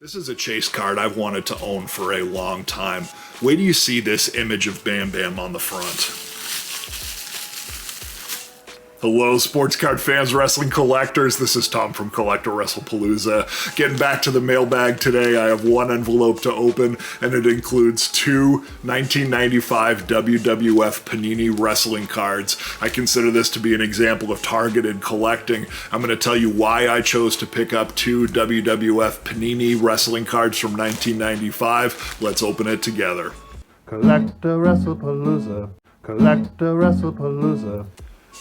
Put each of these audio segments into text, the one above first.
This is a chase card I've wanted to own for a long time. Wait till you see this image of Bam Bam on the front. Hello, sports card fans, wrestling collectors. This is Tom from CollectAWrestlePalooza. Getting back to the mailbag today, I have one envelope to open, and it includes two 1995 WWF Panini wrestling cards. I consider this to be an example of targeted collecting. I'm going to tell you why I chose to pick up two WWF Panini wrestling cards from 1995. Let's open it together. CollectAWrestlePalooza. CollectAWrestlePalooza.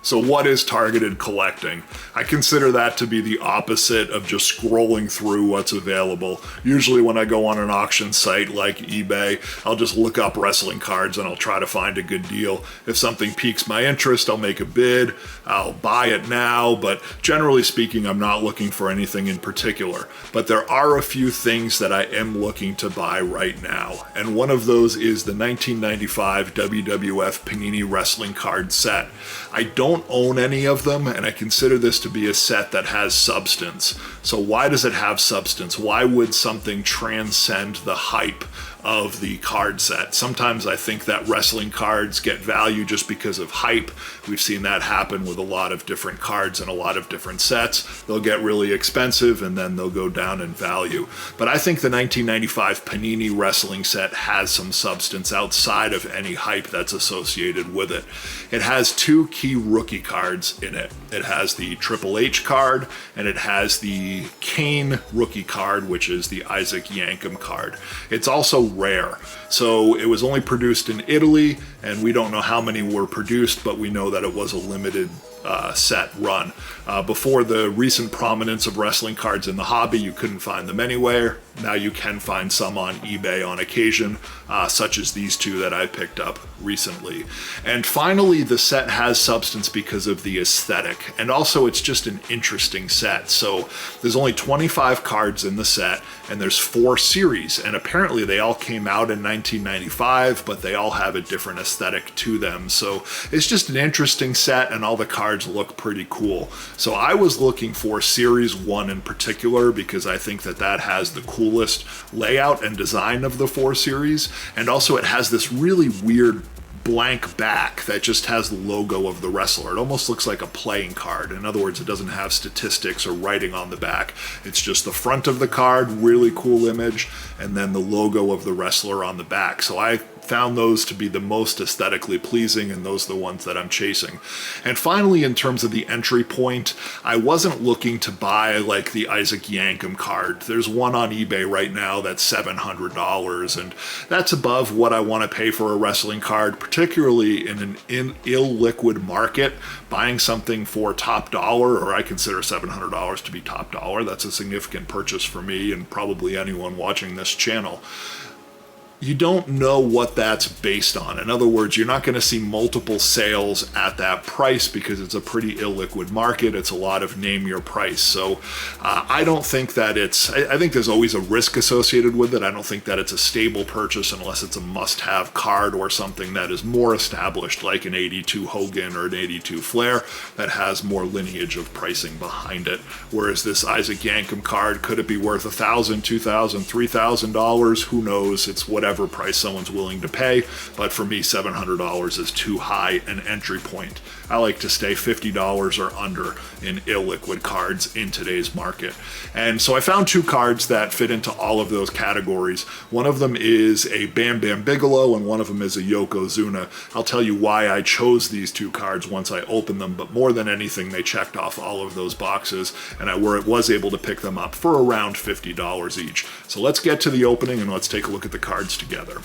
So what is targeted collecting? I consider that to be the opposite of just scrolling through what's available. Usually when I go on an auction site like eBay, I'll just look up wrestling cards and I'll try to find a good deal. If something piques my interest, I'll make a bid, I'll buy it now, but generally speaking, I'm not looking for anything in particular. But there are a few things that I am looking to buy right now, and one of those is the 1995 WWF Panini wrestling card set. I don't own any of them, and I consider this to be a set that has substance. So why does it have substance? Why would something transcend the hype of the card set? Sometimes I think that wrestling cards get value just because of hype. We've seen that happen with a lot of different cards and a lot of different sets. They'll get really expensive and then they'll go down in value. But I think the 1995 Panini wrestling set has some substance outside of any hype that's associated with it. It has two key rookie cards in it. It has the Triple H card and it has the Kane rookie card, which is the Isaac Yankem card. It's also rare. So it was only produced in Italy, and we don't know how many were produced, but we know that it was a limited set run. Before the recent prominence of wrestling cards in the hobby, you couldn't find them anywhere. Now you can find some on eBay on occasion, such as these two that I picked up recently. And finally, the set has substance because of the aesthetic, and also it's just an interesting set. So there's only 25 cards in the set, and there's 4 series, and apparently they all came out in 1995, but they all have a different aesthetic to them. So it's just an interesting set, and all the cards look pretty cool. So I was looking for Series 1 in particular because I think that that has the coolest layout and design of the 4 series, and also it has this really weird blank back that just has the logo of the wrestler. It almost looks like a playing card. In other words, it doesn't have statistics or writing on the back. It's just the front of the card, really cool image, and then the logo of the wrestler on the back. So I found those to be the most aesthetically pleasing, and those are the ones that I'm chasing. And finally, in terms of the entry point, I wasn't looking to buy like the Isaac Yankem card. There's one on eBay right now that's $700, and that's above what I want to pay for a wrestling card, particularly in an illiquid market. Buying something for top dollar, or I consider $700 to be top dollar, that's a significant purchase for me and probably anyone watching this channel. You don't know what that's based on. In other words, you're not going to see multiple sales at that price because it's a pretty illiquid market. It's a lot of name your price. So I don't think that I think there's always a risk associated with it. I don't think that it's a stable purchase unless it's a must-have card or something that is more established, like an 82 Hogan or an 82 Flair that has more lineage of pricing behind it. Whereas this Isaac Yankem card, could it be worth $1,000, $2,000, $3,000? Who knows? It's whatever price someone's willing to pay, but for me, $700 is too high an entry point. I like to stay $50 or under in illiquid cards in today's market. And so I found 2 cards that fit into all of those categories. One of them is a Bam Bam Bigelow, and one of them is a Yokozuna. I'll tell you why I chose these 2 cards once I open them, but more than anything, they checked off all of those boxes, and I was able to pick them up for around $50 each. So let's get to the opening and let's take a look at the cards together.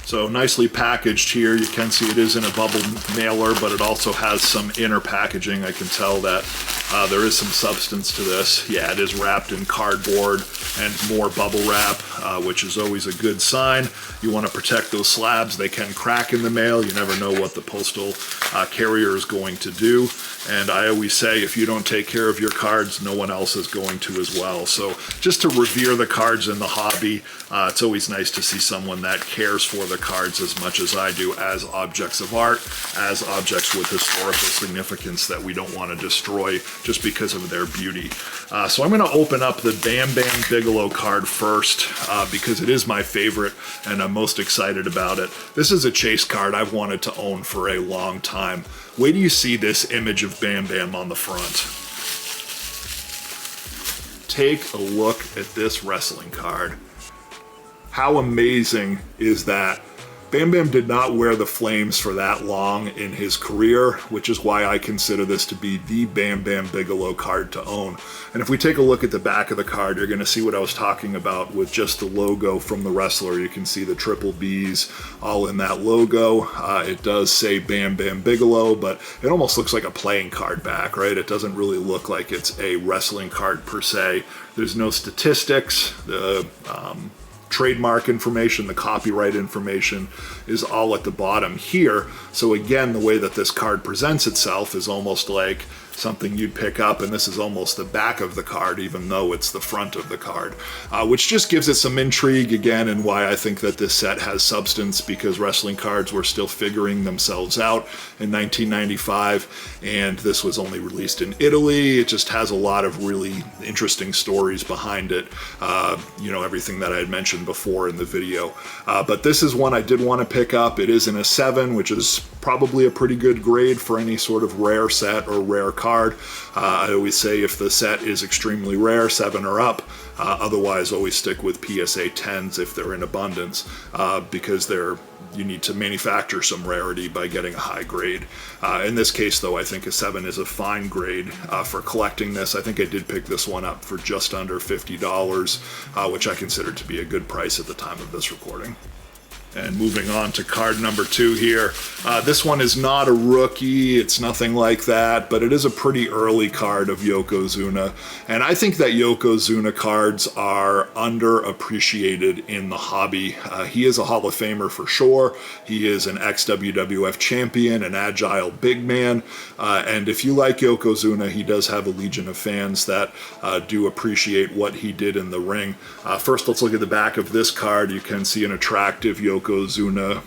So nicely packaged here. You can see it is in a bubble mailer, but it also has some inner packaging. I can tell that there is some substance to this. Yeah, it is wrapped in cardboard and more bubble wrap, which is always a good sign. You want to protect those slabs. They can crack in the mail. You never know what the postal carrier is going to do. And I always say, if you don't take care of your cards, no one else is going to as well. So just to revere the cards in the hobby, it's always nice to see someone that cares for the the cards as much as I do as objects of art, as objects with historical significance that we don't want to destroy just because of their beauty. So I'm going to open up the Bam Bam Bigelow card first because it is my favorite and I'm most excited about it. This is a chase card I've wanted to own for a long time. Wait till you see this image of Bam Bam on the front. Take a look at this wrestling card. How amazing is that? Bam Bam did not wear the flames for that long in his career, which is why I consider this to be the Bam Bam Bigelow card to own. And if we take a look at the back of the card, you're going to see what I was talking about with just the logo from the wrestler. You can see the triple B's all in that logo. It does say Bam Bam Bigelow, but it almost looks like a playing card back, right? It doesn't really look like it's a wrestling card per se. There's no statistics. The trademark information, the copyright information is all at the bottom here. So again, the way that this card presents itself is almost like something you'd pick up, and this is almost the back of the card, even though it's the front of the card, which just gives it some intrigue again, and why I think that this set has substance, because wrestling cards were still figuring themselves out in 1995, and this was only released in Italy. It just has a lot of really interesting stories behind it, you know, everything that I had mentioned before in the video. But this is one I did want to pick up. It is in a 7, which is probably a pretty good grade for any sort of rare set or rare card. I always say if the set is extremely rare, 7 or up. Otherwise, always stick with PSA 10s if they're in abundance, because you need to manufacture some rarity by getting a high grade. In this case, though, I think a 7 is a fine grade for collecting this. I think I did pick this one up for just under $50, which I consider to be a good price at the time of this recording. And moving on to card number 2 here. This one is not a rookie, it's nothing like that, but it is a pretty early card of Yokozuna. And I think that Yokozuna cards are underappreciated in the hobby. He is a Hall of Famer for sure. He is an ex-WWF champion, an agile big man. And if you like Yokozuna, he does have a legion of fans that do appreciate what he did in the ring. First, let's look at the back of this card. You can see an attractive Yokozuna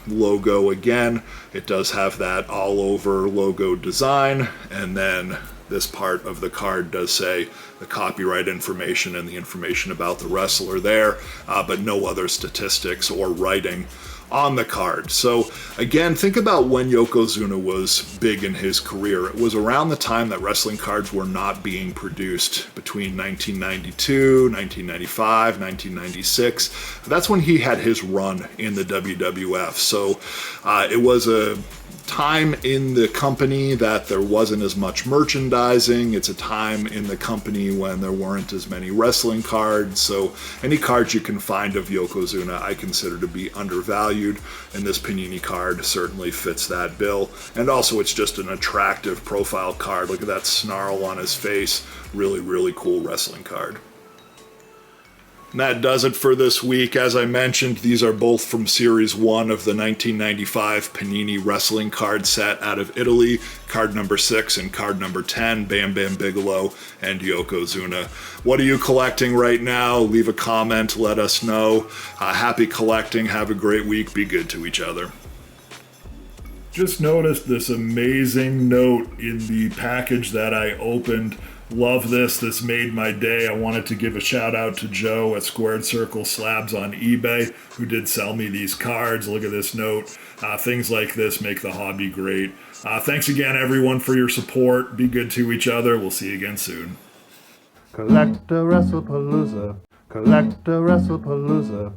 logo again. It does have that all over logo design, and then this part of the card does say the copyright information and the information about the wrestler there, but no other statistics or writing on the card. So again, think about when Yokozuna was big in his career. It was around the time that wrestling cards were not being produced, between 1992, 1995, 1996. That's when he had his run in the WWF. So it was a time in the company that there wasn't as much merchandising. It's a time in the company when there weren't as many wrestling cards. So any cards you can find of Yokozuna I consider to be undervalued, and this Panini card certainly fits that bill. And also it's just an attractive profile card. Look at that snarl on his face. Really, really cool wrestling card. And that does it for this week. As I mentioned, these are both from Series 1 of the 1995 Panini Wrestling Card set out of Italy. Card number 6 and card number 10, Bam Bam Bigelow and Yokozuna. What are you collecting right now? Leave a comment, let us know. Happy collecting, have a great week, be good to each other. Just noticed this amazing note in the package that I opened. Love this. This made my day. I wanted to give a shout out to Joe at Squared Circle Slabs on eBay, who did sell me these cards. Look at this note. Things like this make the hobby great. Thanks again, everyone, for your support. Be good to each other. We'll see you again soon. CollectAWrestlePalooza. CollectAWrestlePalooza.